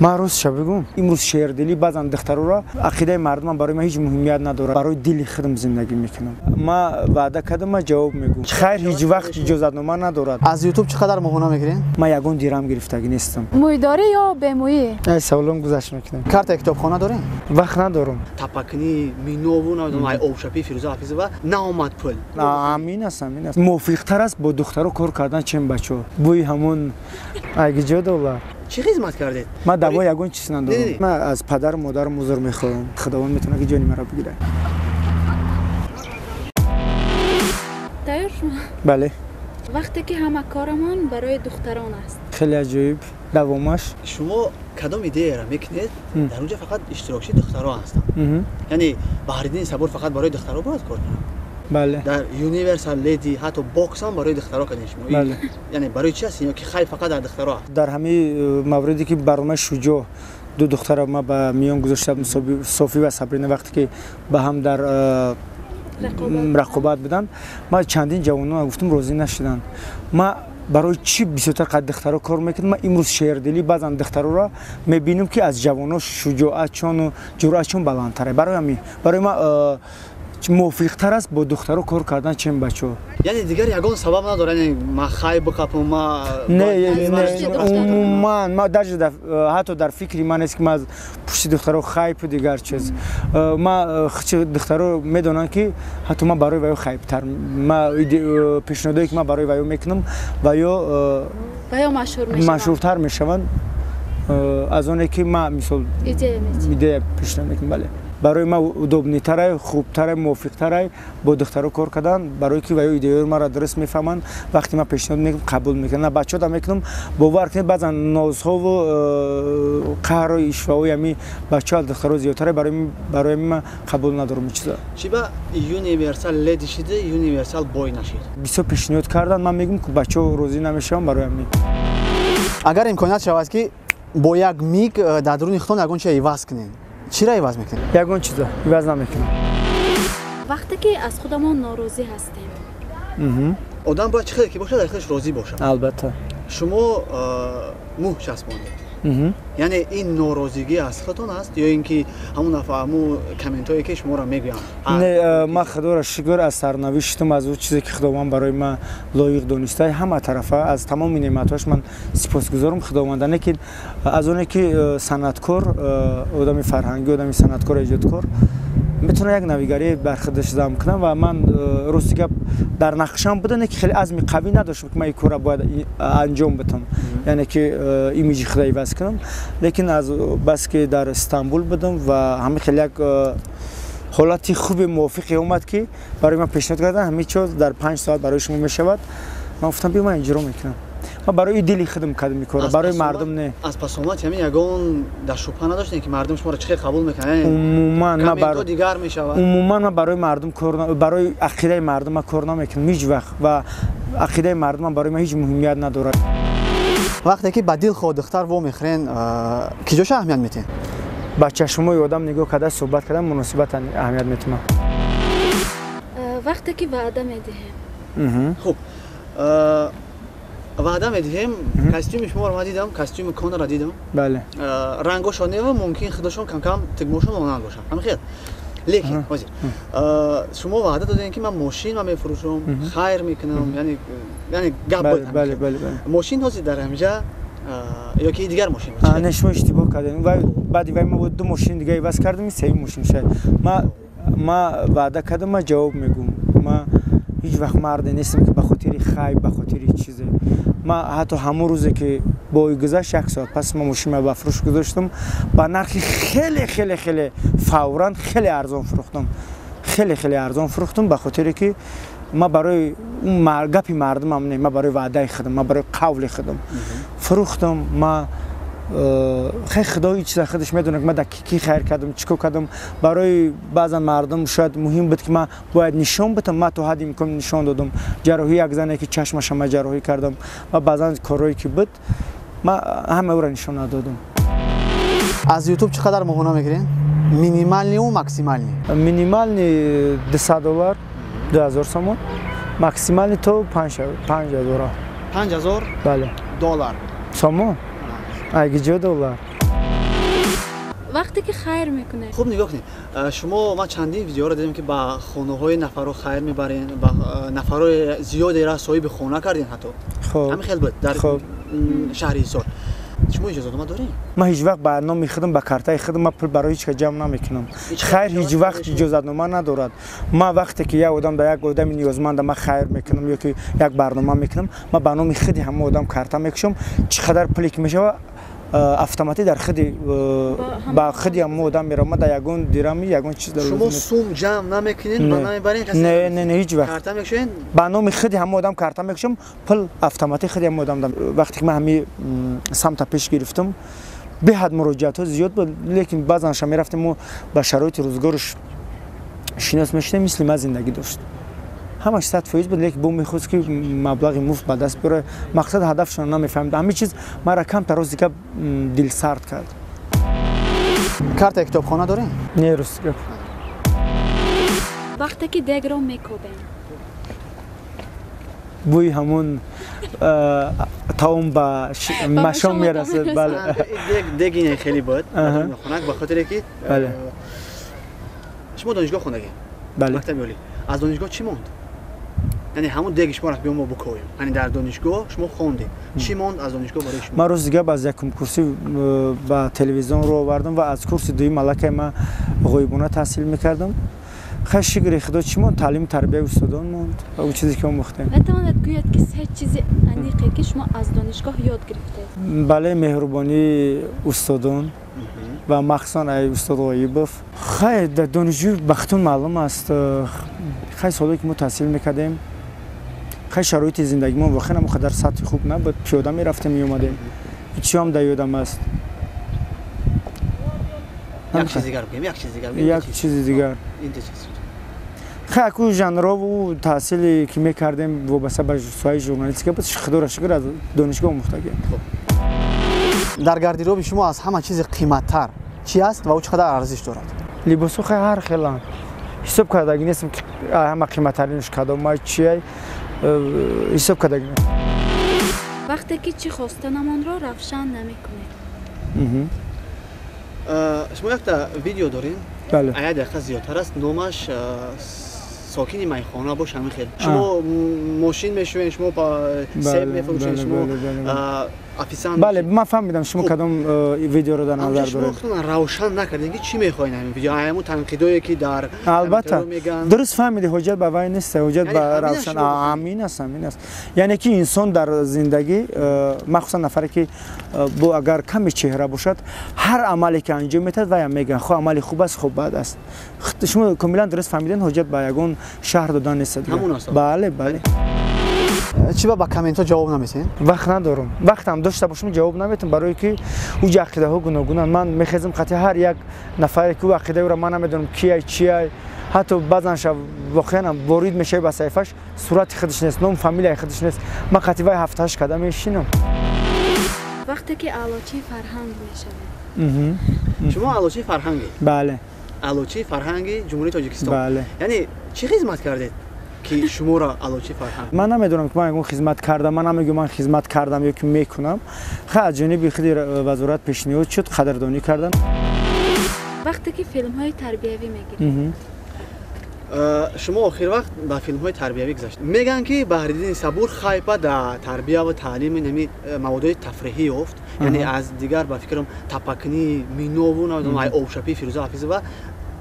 من روز شبگم امروز شهردلی بعضن دخترها عقیده مردم برای من هیچ مهمیت نداره برای دلی خودم زندگی میکنم ما وعده کردم ما جواب میگم خیر هیچ وقت اجازه‌نامه ندارد از یوتیوب چقدر ماهانه میگیرین من یگون دیرم گرفتگی نیستم موی داری یا به موی ای سوالم گذشت میکنم کارت کتابخانه دارین وقت ندارم تپکنی مینوون آدم های اوشپی فیروزه حافظ و نامد پول امین است موفق تر است با دخترها کار کردن چه بچه بوی همون اگه $1 چی خدمت کردید؟ من دوای یگون چیز ندارم من از پدر و مادرم عذر میخوام خداوند میتونه که جانی مرا بگیره تیار شما بله وقتی که همه کارمان برای دختران است خیلی عجیب دوامش شما کدام ایده را میکنید در اونجا فقط اشتراکچی دخترها هستن یعنی بحرالدین صبور فقط برای دخترها باید کار کنه بله در یونیورسال لیدی حتی باکس هم برای دخترها کردن شما بله. یعنی برای چی هست که خیلی فقط در دخترها هست در همه موردی که برنامه شجاع دو دختر ما به میان گذاشتم صوفی و صبرینه وقتی که به هم در رقابت بدن ما چندین جوانان گفتم راضی نشدن ما برای چی بیشتر قد دخترها کار میکنم ما امروز شهردلی بعضن دخترها را میبینیم که از جوانان شجاعتشون و جرأتشون بلندتره برای ما موفق تر است با دخترها کار کردن چه بچه‌ها یعنی دیگر یگان سبب نداره یعنی ما خای بکپم ما عموما ما در حتی در فکری من است که ما از پشت دخترها خایپ دیگر چیز ما دخترها میدونن که حتی ما برای ویو خایپتر ما پیشنهادی که ما برای ویو میکنم ویو مشهورتر میشوند از اون که ما مثلا ایده پیشنهاد میکنم بله برای ما удобный تره خوبتره موفقتره با دخترها کار کردن برای که ویو ایده ما را درست میفهمن وقتی ما پیشنهاد میکنم قبول میکنن بچه‌ها هم میکنم باور کنید بعضا نازها و قهر و اشوای می بچه‌ها دخترها زیادتره برای ما قبول ندارم چیزا چی با یونیورسال لید شده یونیورسال بوی نشید بسیار پیشنهاد کردن من میگم که بچه‌ها راضی نمیشن برای من اگر امکانات شود که با یک میگ در درون خون یگون چه ایواز کنین چی را ایواز میکنین یگون چیزا ایواز نمیکنم وقتی که از خودمان ناراضی هستیم آدم باید چقدر که باشه در خودش راضی باشه البته شما موه چسباندید یعنی این ناراضگی از خودتون است یا اینکه همون نفهمو کامنتایی که شما را میگن نه ما خدا را شکر از سرنوشتم از اون چیزی که خداوند برای من لایق دونسته همه طرفه از تمام نعمتاش من سپاسگزارم خداوندانه که از اونه که صنعتکار آدم فرهنگی آدم صنعتکار ایجادکار میتونه یک نویگری بر خودش جمع کنه و من روزی که در نقشم بودن که خیلی عزم قوی نداشتم که من این کار باید انجام بدم یعنی که ایمیج خدای واسه کنم لیکن از بس که در استانبول بودم و همه خیلی یک حالتی خوب موافقی اومد که برای من پیشنهاد کردن همین چیز در 5 ساعت برای شما میشود من گفتم بیا من اجرا میکنم ما برای دلی خدمت کردم میکنم برای مردم نه از پس اومد همین یگان در شبهه نداشتین که مردم شما را چه خیلی قبول میکنن عموما ما برای دیگر میشود عموما ما برای مردم کار برای عقیده مردم ما کار نمیکنم هیچ وقت و عقیده مردم برای من هیچ مهمیت نداره وقتی که با دل خود دختر و میخرین کجاش اهمیت میتین با چشمای آدم نگاه کرده صحبت کردن مناسبت اهمیت میتونه وقتی که وعده میدهیم خب وعده میدهیم کاستوم شما رو دیدم کاستوم کون را دیدم بله رنگش و ممکن خودشون کم کم تگموشون مانند باشن همین خیر لیکن شما وعده دادین که من ماشین رو میفروشم خیر میکنم یعنی گپ بله ماشین هست در همینجا یا که دیگر ماشین نه شما اشتباه کردین و بعدی ما بود دو ماشین دیگه عوض کردیم سه ماشین شد ما وعده کردم ما جواب میگم ما هیچ وقت مرد نیستم که به خاطر خیب به خاطر چیزه ما حتی همون روزی که با گذشت 1 ساعت پس ما ماشین رو به فروش گذاشتم با نرخ خیلی فوراً خیلی ارزان فروختم به خاطر که ما برای اون گپی مردم هم نه ما برای وعده خودم ما برای قول خودم فروختم ما خیلی خدایی چیز خودش میدونه که من دقیقی خیر کردم چیکار کردم برای بعضا مردم شاید مهم بود که من باید نشون بدم ما تو حد امکان نشون دادم جراحی یک زنی که چشمش ما جراحی کردم و بعضا کارهایی که بود ما همه او را نشون ندادم از یوتیوب چقدر ماهانه میگیرین مینیمال و ماکسیمال مینیمال $200 $2000 سوم ماکسیمال تو $5000 $5000 بله دلار سوم اگه $1 وقتی که خیر میکنه. خوب نگاه کنید. شما ما چندین ویدیو را دیدیم که با خانه‌های نفرا خیر میبرین، با نفرای زیادی را صاحب خانه کردین حتی. خب همین خیلی بود در شهر ایسار. شما اجازه ما دارین؟ ما هیچ وقت برنامه میخدم با کارتای خودم ما پول برای هیچ جمع نمیکنم. خیر هیچ وقت اجازه نامه ندارد. ما وقتی که یک آدم در یک آدم نیازمند ما خیر میکنم یا که یک برنامه میکنم، ما برنامه خودی همه آدم کارتا میکشم، چقدر پولی که میشه автомати дар худи ба худи ҳама одам мерам. Ман дар ягон дирами ягон чиз дар шумо сум ҷамъ намекунед, ба намебарин касе? Не ҳеҷ вақт. Карта мекушен? Ба номи худи ҳама одам карта мекушам, пул автомати худи ҳама одам дам. Вақте ки ман ҳами самта пеш гирифтам, беҳад муроҷиатҳо зиёд буд, лекин баъзан ша мерафтем мо ба шароити рӯзгорш шинос мешудем, мисли ман зиндагӣ дошт. ҳамаш 100% буд, лекин бо мехост ки маблағи муфт ба даст биёре. мақсад ҳадафшон намефаҳмидам. ҳамин чиз мара камтар рози гап дилсард кард. Карта китобхона дорем? Не, рост гап. وقتی که دیگ رو میکوبیم. بوی همون تاون با مشام میرسد. بله. دیگ این خیلی بود. خنک به خاطر که شما دانشگاه خوندگی. بله. مکتب عالی. از دانشگاه چی موند؟ یعنی همون دیگ شما را بیام ما بکویم. یعنی در دانشگاه شما خوندید. چی موند از دانشگاه برای شما؟ من روز دیگه از یکم کورسی با تلویزیون رو آوردم و از کورس دوم ملکه ما غیبانه تحصیل میکردم. خیلی شکر خدا چی موند؟ تعلیم تربیت استادان موند. اون چیزی که ما مختیم. بتواند گوید که سه چیزی عمیقی که شما از دانشگاه یاد گرفتید. بله، مهربانی استادان و مخصوصا استاد غایبوف. خیلی در دانشجو بختون معلوم است. خیلی سالی که ما تحصیل میکردیم. خیلی شرایط زندگی ما واقعا مقدر سطح خوب نبود. پیاده میرفتیم میومدیم. هیچی هم در یادم است. یک چیز دیگر بگیم، یک چیز دیگر. خیلی اکو ژانرها و تحصیلی که میکردیم وابسته به سوی ژورنالیستیک بود. خدا را شکر از دانشگاه مختگیم. در گاردیروب شما از همه چیز قیمت‌تر چی است و او چقدر ارزش دارد؟ لباسو خیلی هر خیلان. حساب کردگی نیستم که همه قیمت‌ترینش کدام ما چیه حساب کردگی. وقتی که چی خواستنمان را روشن نمی‌کنید. شما یک تا ویدیو دارین؟ بله. اگر دقیقه زیادتر است نامش ساکنی میخانه باشه همین خیلی. شما ماشین میشوین، شما با سیب میفروشین، شما افیسان. بله، من فهمیدم شما کدام ویدیو رو در نظر دارید. شما خودتون روشن نکردین که چی میخواین همین ویدیو؟ همون تنقیدایی که در البته درست فهمیدی، حجت به وای نیست، حجت به روشن امین است. یعنی که انسان در زندگی مخصوصا نفری که با اگر کمی چهره باشد هر عملی که انجام میدهد وای میگن خو عملی خوب است خوب بد است. شما کاملا درست فهمیدین، حجت به یگان شهر دادن نیست. بله بله. چی با کامنت ها جواب نمیدین؟ وقت ندارم. وقتم داشته باشم جواب نمیدم، برای که او عقیده ها گوناگونن. من میخوام قطعا هر یک نفری که عقیده رو من نمیدونم کیه چیه، حتی بعضن شب واقعا وارد میشه به صفحش صورت خودش نیست، نام فامیل خودش نیست. من قطعا 7 8 قدم میشینم. وقتی که علوچی فرهنگ میشه. شما علوچی فرهنگی؟ بله. علوچی فرهنگی جمهوری تاجیکستان. بله. یعنی چی خدمت کردید که شما را علوچی فرهنگ؟ من نمیدونم که من خدمت کردم، من نمیگم من خدمت کردم یا که میکنم. خیلی از جانب خود وزارت پیشنهاد شد، قدردانی کردن. وقتی که فیلم های تربیوی میگیرید شما آخر وقت با فیلم های تربیوی گذاشت میگن که بهرالدین صبور خایپا در تربیت و تعلیم نمی مواد تفریحی یافت، یعنی از دیگر با فکرم تپکنی مینو و نمیدونم اوشپی فیروزه حافظ و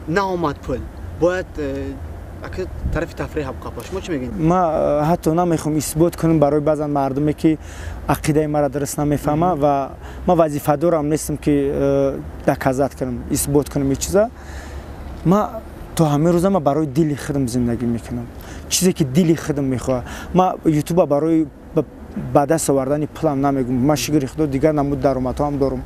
نامد پول باید اگه طرف تفریح هم قاپاش. ما چی میگین؟ ما حتی نمیخوام اثبات کنم برای بعضن مردمی که عقیده مرا درست نمیفهمه و ما وظیفه دارم نیستم که دکازات کنم اثبات کنم این چیزا. ما تو همه روزا ما برای دل خودم زندگی میکنم، چیزی که دل خودم میخواد. ما یوتیوب برای به دست آوردن پولم نمیگم. ما شکر خدا دیگر نمود درآمد هم دارم.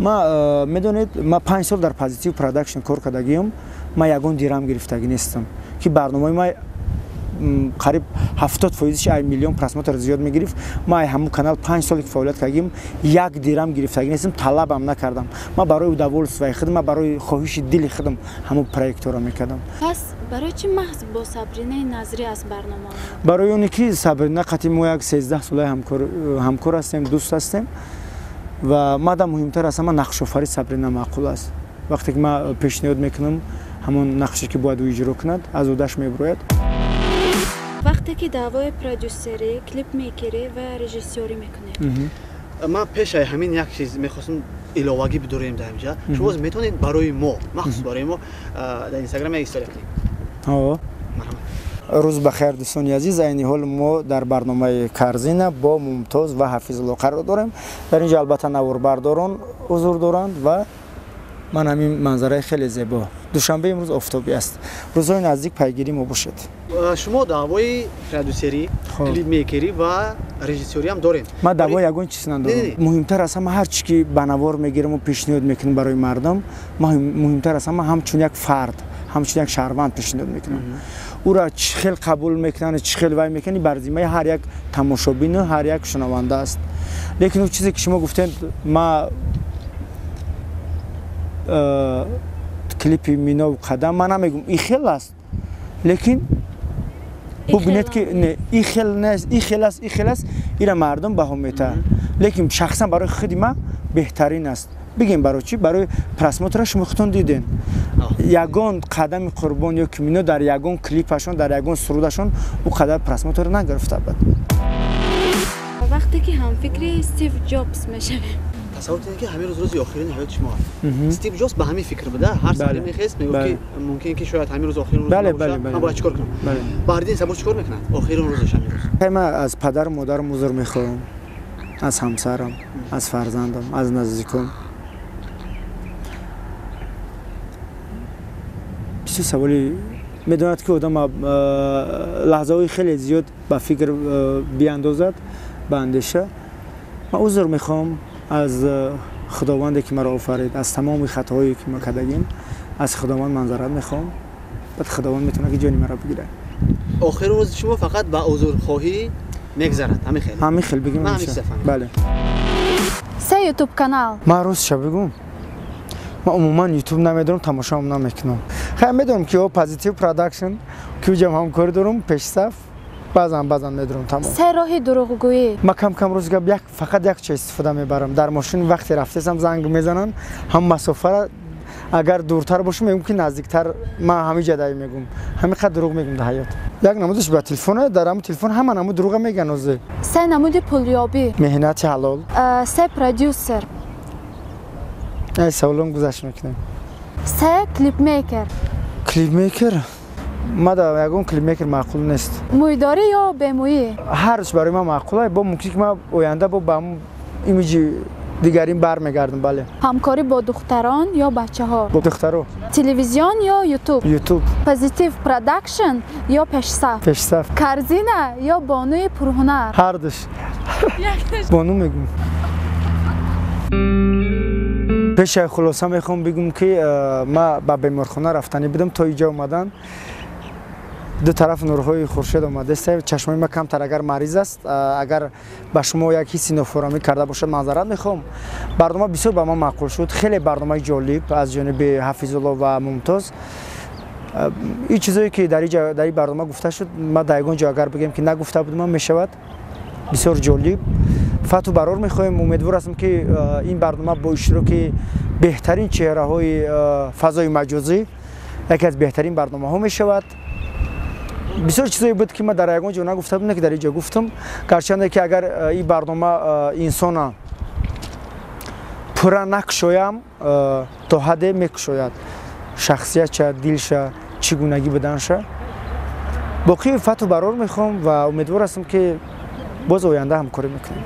ما میدونید ما 5 سال در پازیتیو پروداکشن کار کردم. ما یگان دیرم گرفتگی نیستم که برنامه ما قریب 70% میلیون پرسماتر زیاد میگرفت. ما همون کانال 5 سال که فعالیت کردیم یک دیرم گرفتگی نیستم، طلبم نکردم. ما برای داول سوی خودم، ما برای خواهش دل خودم همون پروژه رو میکردم. پس برای چی محض با صبرینه نظری از برنامه؟ برای اونی که صبرینه قطعی ما یک 13 ساله همکار هستیم، دوست هستیم و مادام مهمتر است ما نقش آفرین صبرینه معقول است. вақте ки ман пешниҳод мекунам ҳамон нақше ки бояд ӯ иҷро кунад аз удаш мебурояд. вақте ки даъвои продюсерӣ клипмейкерӣ ва режиссёрӣ мекунед ман пешай ҳамин як чиз мехостам иловагӣ бидурем дар инҷа. шумо метавонед барои мо махсус барои мо дар инстаграм як история кунед. рӯз бахайр дӯстони азиз, айни ҳол мо дар барномаи Карзина бо Мумтоз ва Ҳафизулло қарор дорем. Дар инҷа албатта наворбардорон ҳузур доранд ва ман ҳамин манзараи хеле зебо. душанбе имрӯз офтобӣ аст. рӯзҳои наздик пайгирӣ мо бошед. шумо даъвои продюсерӣ, клипмейкерӣ ва режиссёрӣ ҳам доред. ман даъвои ягон чиз надорам. муҳимтар аз ҳама ҳар чӣ ки ба навор мегирам ва пешниҳод мекунам барои мардум, муҳимтар аз ҳама ҳамчун як фард, ҳамчун як шаҳрванд пешниҳод мекунам. ӯра чӣ хел қабул мекунанд, чӣ хел вай мекунанд, бар зиммаи ҳар як тамошобину, ҳар як шунаванда аст. лекин ӯ чизе ки шумо гуфтед, ман клипи Минов қадам ман намегум ин хел аст. лекин бубинед ки не ин хел нест, ин хел аст, ин хел аст, ира мардум баҳо метаҳад. лекин шахсан барои худи ман беҳтарин аст. бигем барои чӣ? барои просмотра шумо худтон диден. ягон қадами Қурбон ё ки Мино дар ягон клипашон, дар ягон сурудашон ӯ қадар просмотр нагирифта буд. вақте ки ҳамфикри Стив Ҷобс мешавем, тасаввур кунед ки ҳамин рӯзи охирини ҳаёти шумо аст. Стив Ҷобс ба ҳамин фикр буда. ҳар сари мехест мегӯфт ки мумкин ки шояд ҳамин рӯз охирин рӯз бошад. ман бояд чикор кунам? Баҳриддин Сабур чикор мекунад охирин рӯзаш ҳамин рӯз? ман аз падару модарам узр мехоҳам, аз ҳамсарам, аз фарзандам, аз наздиком. бисёр саволи медонад ки одам лаҳзаҳои хеле зиёд ба фикр биандозад, ба андеша. ман узр мехоҳам аз худованде ки маро офарид, аз тамоми хатоҳое ки ма кардагим, аз худованд манзарат мехоҳам. баъд худованд метавонад ки ҷони маро бигирад. охири рӯзи шумо фақат ба узрхоҳӣ мегзарад. ҳамин хел бигем. бале. се ютуб канал. ман ростша бигум, ман умуман ютуб намедорам, тамошоам намекунам. хай медонам ки Positive Production ки ҷам ҳамкорӣ дорам пешсаф, баъзан медорам тамом. се роҳи дурӯғгӯӣ. ман кам рӯз гап фақат як чиз истифода мебарам. дар мошин вақте рафтесам занг мезананд, ҳам масофа агар дуртар бошам мегум ки наздиктар, ман ҳамин ҷадаи мегум. ҳамин қадр дурӯғ мегум дар ҳаёт. як намудаш ба телефона, дар ҳамин телефон ҳама намуд дурӯға меган озе. се намуди пулёбӣ. меҳнати ҳалол. се продюсер. ай саволон гузашт мекунем. се клипмейкер. клипмейкер? ман дар ягон клипмейкер маъқул нест. мӯйдорӣ ё бемӯӣ? ҳарш барои ман маъқул аст. бо мумкин ки ман оянда бо ба имиҷи дигарин бармегардам. бале. ҳамкорӣ бо духтарон ё бачаҳо? бо духтаро. телевизион ё ютуб? ютуб. Positive Production ё пешсаф? пешсаф. Карзина ё бонуи пурҳунар? ҳардуш. бону мегум. пешай хулоса мехоҳам бигум ки ман ба беморхона рафтанӣ будам, то инҷа омадан ду тараф нурҳои хуршед омадаст. чашмои ман камтар агар мариз аст, агар ба шумо як ҳисси нофуҳрамӣ карда бошад, манзарат мехоҳам. барнома бисёр ба ман маъқул шуд, хеле барномаи ҷолиб аз ҷониби Ҳафизулло ва Мумтоз. ин чизое ки дар ин барнома гуфта шуд, ман дар ягон ҷо агар бигем ки нагуфта будам мешавад. бисёр ҷолиб. фату барор мехоҳем. умедвор ҳастам ки ин барнома бо иштироки беҳтарин чеҳраҳои фазои маҷозӣ яке аз беҳтарин барномаҳо мешавад. бисёр чизое буд ки ман дар ягон ҷо нагуфта будам, ки дар ин ҷо гуфтам. гарчанде ки агар ин барнома инсона пурра накушоям, то ҳадде мекушояд шахсиятша, дилша, чӣ гунагӣ буданша. боқӣ фату барор мехоҳам ва умедвор ҳастам ки боз оянда ҳамкорӣ мекунем.